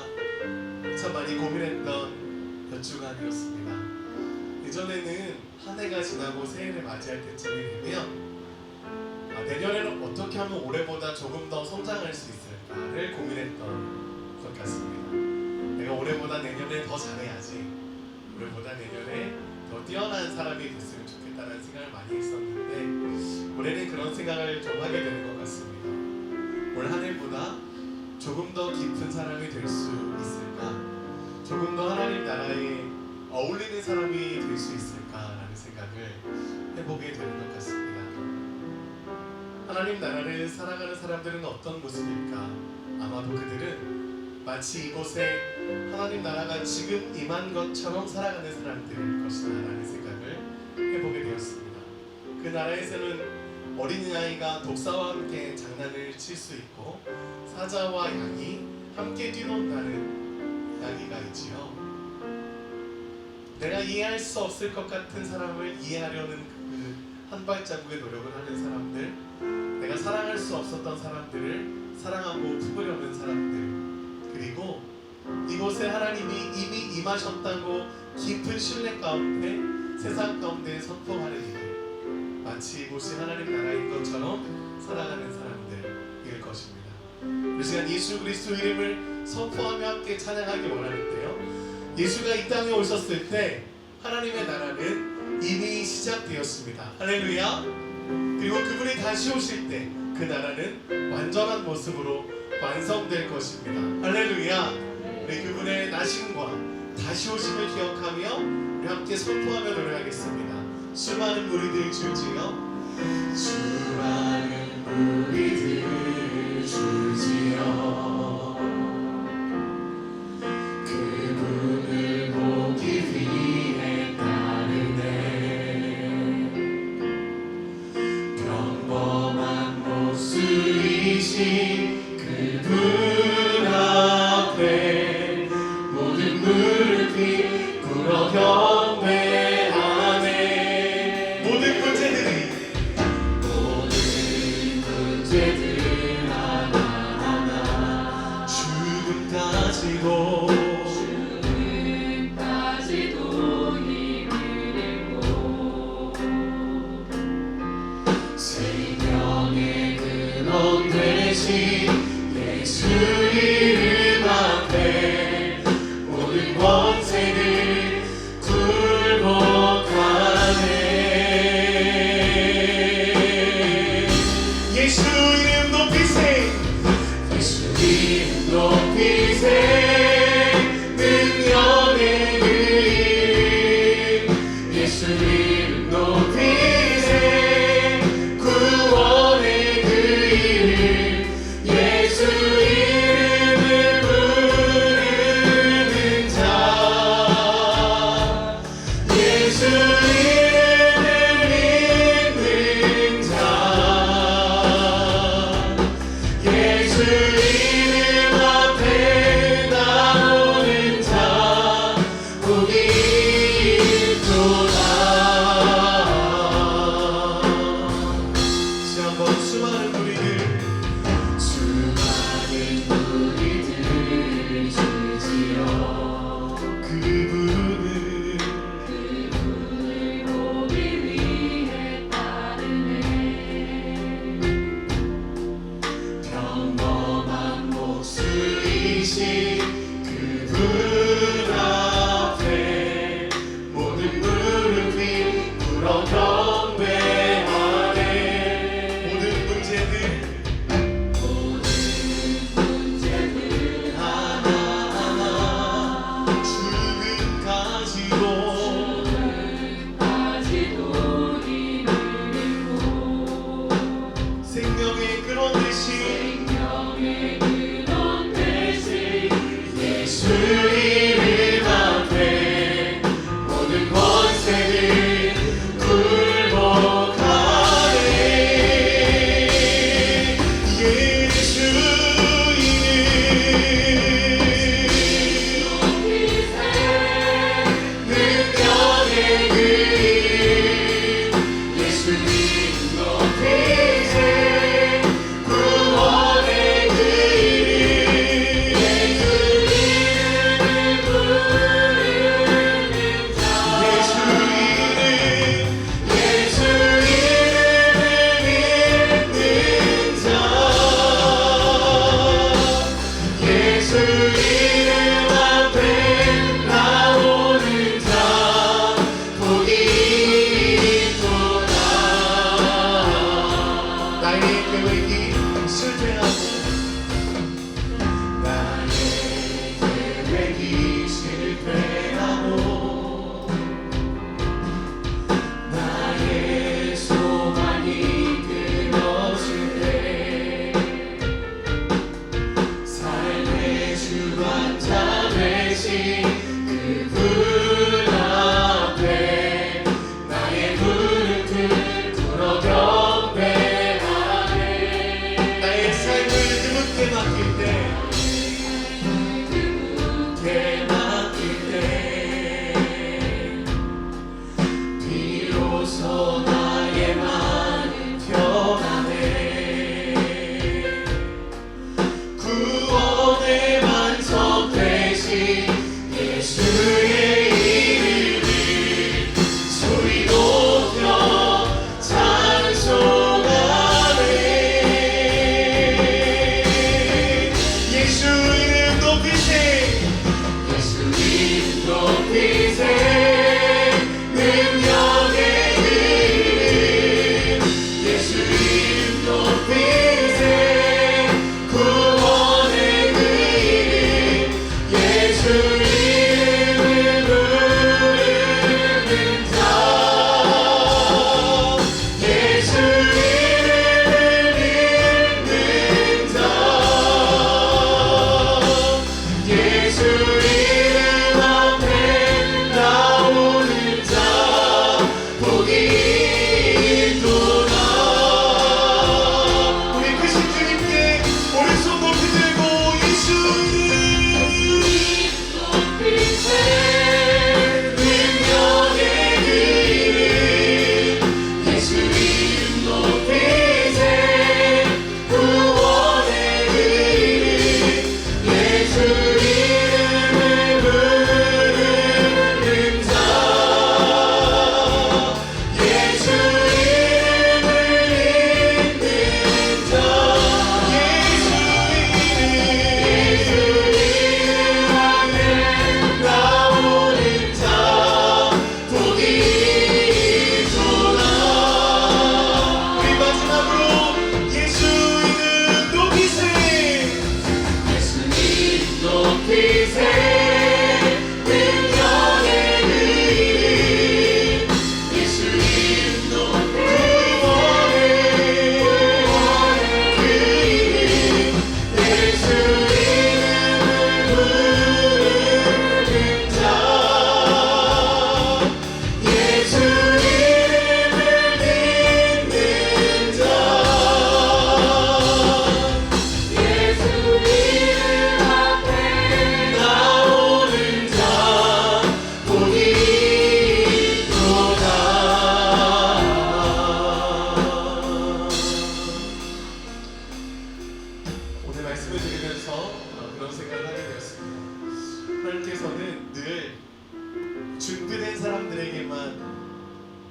참 많이 고민했던 몇 주간이었습니다. 예전에는 한 해가 지나고 새해를 맞이할 때쯤이 되면 내년에는 어떻게 하면 올해보다 조금 더 성장할 수 있을까를 고민했던 것 같습니다. 내가 올해보다 내년에 더 잘해야지, 올해보다 내년에 더 뛰어난 사람이 됐으면 좋겠다는 생각을 많이 했었는데 올해는 그런 생각을 좀 하게 되는 것 같습니다. 올 한 해보다 조금 더 깊은 사람이 될 수 있을까? 조금 더 하나님 나라에 어울리는 사람이 될 수 있을까라는 생각을 해보게 되는 것 같습니다. 하나님 나라를 살아가는 사람들은 어떤 모습일까? 아마도 그들은 마치 이곳에 하나님 나라가 지금 임한 것처럼 살아가는 사람들일 것이다 라는 생각을 해보게 되었습니다. 그 나라에서는 어린아이가 독사와 함께 장난을 칠 수 있고 사자와 양이 함께 뛰논다는 이야기가 있지요. 내가 이해할 수 없을 것 같은 사람을 이해하려는 그 한 발자국의 노력을 하는 사람들, 내가 사랑할 수 없었던 사람들을 사랑하고 품으려는 사람들, 그리고 이곳에 하나님이 이미 임하셨다고 깊은 신뢰 가운데 세상 가운데 선포하는 이들, 마치 이곳이 하나님 나라인 것처럼 살아가는 사람들일 것입니다. 이 시간 예수 그리스도 이름을 선포하며 함께 찬양하기 원하는데요, 예수가 이 땅에 오셨을 때 하나님의 나라는 이미 시작되었습니다. 할렐루야. 그리고 그분이 다시 오실 때 그 나라는 완전한 모습으로 완성될 것입니다. 할렐루야. 우리 그분의 나심과 다시 오심을 기억하며 우리 함께 선포하며 노래하겠습니다. 수많은 무리들 줄지어, 수많은 무리들 줄지어 그분을 보기 위해 따르네. 평범한 모습이신 그분 앞에 모든 무릎이 꿇어 경배하네. 모든 문제들이 하나하나 죽음까지도 힘을 잃고 생명의 근원 되신 예수 이름 앞에 모든 권세를 굴복하네. 예수 이름 높이세. 예수 이름 높이세. 능력의 그 이름 예수 이름 높이세. 구원의 그 이름 예수 이름을 부르는 자 예수 이름을 믿는 자 예수 이름 앞에 나오는 자 복이 있도다.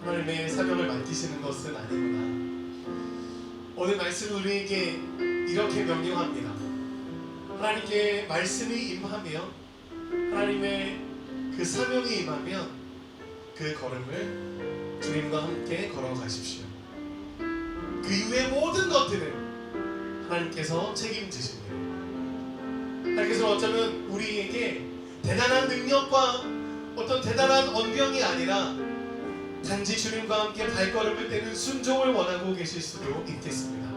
하나님의 사명을 맡기시는 것은 아니구나. 오늘 말씀은 우리에게 이렇게 명령합니다. 하나님께 말씀이 임하며 하나님의 그 사명이 임하면 그 걸음을 주님과 함께 걸어가십시오. 그 이후의 모든 것들은 하나님께서 책임지십니다. 하나님께서 어쩌면 우리에게 대단한 능력과 어떤 대단한 언병이 아니라 단지 주님과 함께 발걸음을 떼는 순종을 원하고 계실 수도 있겠습니다.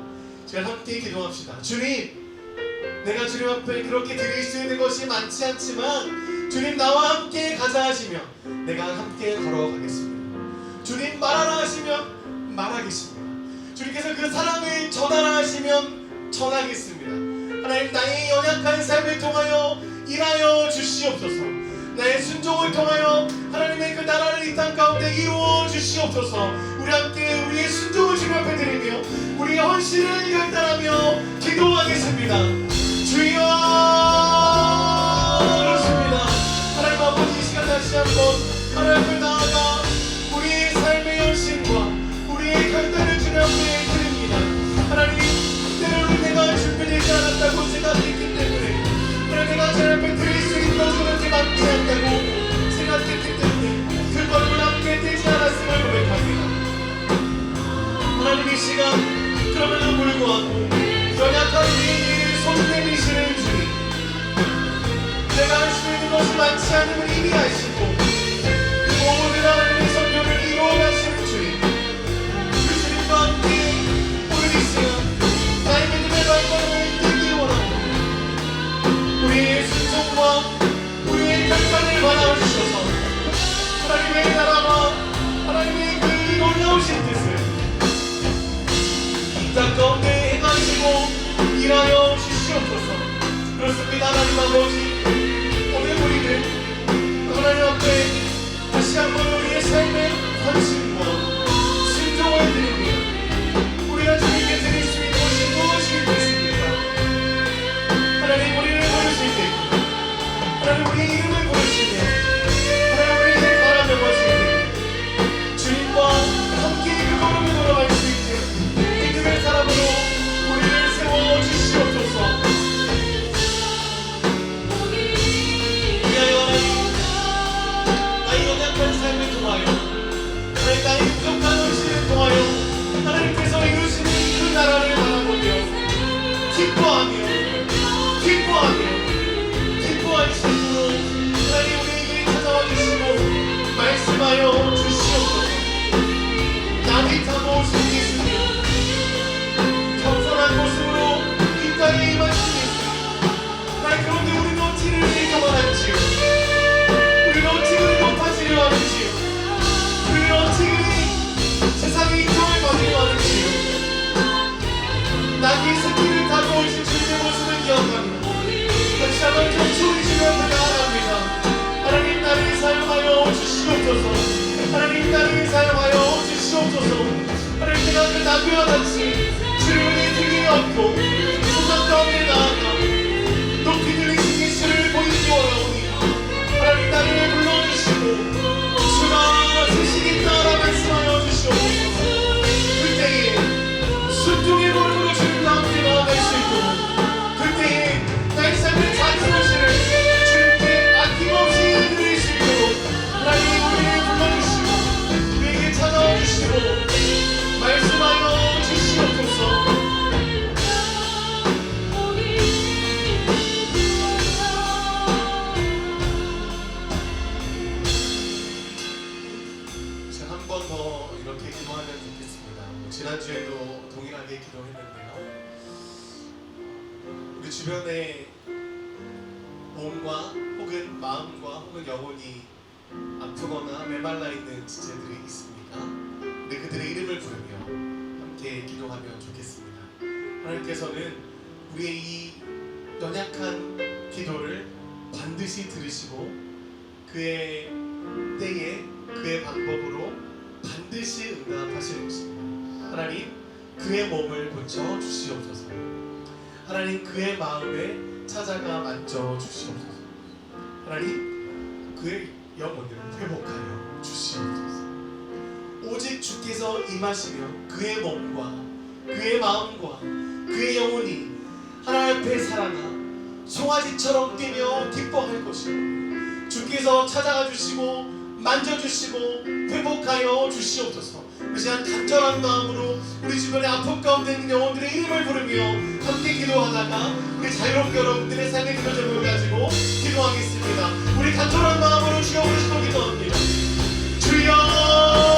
제가 함께 기도합시다. 주님, 내가 주님 앞에 그렇게 드릴 수 있는 것이 많지 않지만 주님 나와 함께 가자 하시면 내가 함께 걸어가겠습니다. 주님 말하라 하시면 말하겠습니다. 주님께서 그 사랑을 전하라 하시면 전하겠습니다. 하나님, 나의 연약한 삶을 통하여 일하여 주시옵소서. 나의 순종을 통하여 하나님의 그 나라를 이 땅 가운데 이루어 주시옵소서. 우리 함께 우리의 순종을 주님 앞에 드리며 우리의 헌신을 결단하며 기도하겠습니다. 주여, 그렇습니다. 하나님 아버지, 이 시간 다시 한번 하나님 앞에 나아가 우리의 삶의 헌신과 우리의 결단을 주님 앞에 드립니다. 하나님, 때로는 내가 준비되지 않았다고 생각했기 때문에 하나님, 내가 주님 앞에 드릴 수 있는 것은 그렇게 많지 않다고 생각했기 때문에 그 걸음을 함께 떼지 않았음을 고백합니다. 하나님, 이 시간 그럼에도 불구하고 연약한 우리의 손 내미시는 주님, 내가 할 수 있는 것이 많지 않음을 이미 아시고 모든 하나님의 성경을 이루어가시는 주님, 그 주님과 함께 오늘 이 시간 나의 믿음의 발걸음을 떼기 원합니다. 우리의 순종과 우리의 결단을 받아주셔서 하나님의 나라와 하나님의 그 놀라우신 뜻을 이 땅 가운데 행하시고 일하여 주시옵소서. 그렇습니다. 하나님 아버지, 오늘 우리는 하나님 앞에 다시 한번 우리의 삶의 헌신과 순종을 드립니다. 우리가 주님께 드릴 수 있는 것이 무엇이 있겠습니까? 하나님, 우리를 부르실 때, 하나님 우리의 이름을 부르시며 하나님 우리에게 바라며 보실 때 주님과 함께 그 걸음을 걸어갈 수 있게 믿음의 사람으로 우리를 세워주시옵소서. 위하여 하나님, 나의 연약한 삶을 통하여 하나님, 나의 부족한 헌신을 통하여 하나님께서 이루시는 그 나라를 바라보며 기뻐하며 기뻐하시므로 하나님 우리에게 찾아와 주시고 말씀하여 주시옵소서. 나비타고 오신 예수님, 겸손한 모습으로 이 땅에 임하신 예수님, 하나님, 그런데 우리는 어찌 그렇게 교만한지요? 우리는 어찌 그리 높아지려 하는지요? 우리는 어찌 그리 세상의 인정을 받으려 하는지요? 나귀 새끼를 타고 오신 주님의 모습을 기억합니다. 다시 한번 경초를 주님 앞에 나아갑니다. 하나님, 나를 사용하여 주시옵소서. 하나님, 나를 사용하여 주시옵소서. 하나님, 내가 그 나귀와 같이 주님의 등에 업고 세상 가운데 나아가 높이 들리신 예수를 보이기 원하오니 하나님, 나를 불러주시고 주가 세식이 따라 말씀하여 주시옵소서. 그때에 순종의 걸음으로 주님과 함께 나아갈 수 있도록, 그때에 나의 삶의 작은 헌신을 주님께 아낌없이 드릴 수 있도록 하나님 우리를 불러주시고 우리에게 찾아와 주시고 말씀하여 주시옵소서. 제가 한 번 더 이렇게 기도하면 좋겠습니다. 지난주에도 동일하게 기도했는데요, 우리 주변에 몸과 혹은 마음과 혹은 영혼이 아프거나 메말라 있는 지체들이 있습니까? 우리 그들의 이름을 부르며 함께 기도하면 좋겠습니다. 하나님께서는 우리의 이 연약한 기도를 반드시 들으시고 그의 때에 그의 방법으로 반드시 응답하실 것입니다. 하나님, 그의 몸을 고쳐 주시옵소서. 하나님, 그의 마음에 찾아가 만져 주시옵소서. 하나님, 그의 영혼을 회복하여 주시옵소서. 오직 주께서 임하시며 그의 몸과 그의 마음과 그의 영혼이 하나님 앞에 살아나 송아지처럼 뛰며 기뻐할 것이고 주께서 찾아가 주시고 만져주시고 회복하여 주시옵소서. 그 시간 간절한 마음으로 우리 주변에 아픔 가운데 있는 영혼들의 이름을 부르며 함께 기도하다가 우리 자유롭게 여러분들의 삶의 기도 제목을 가지고 기도하겠습니다. 우리 간절한 마음으로 주여 부르시고 기도합니다. 주여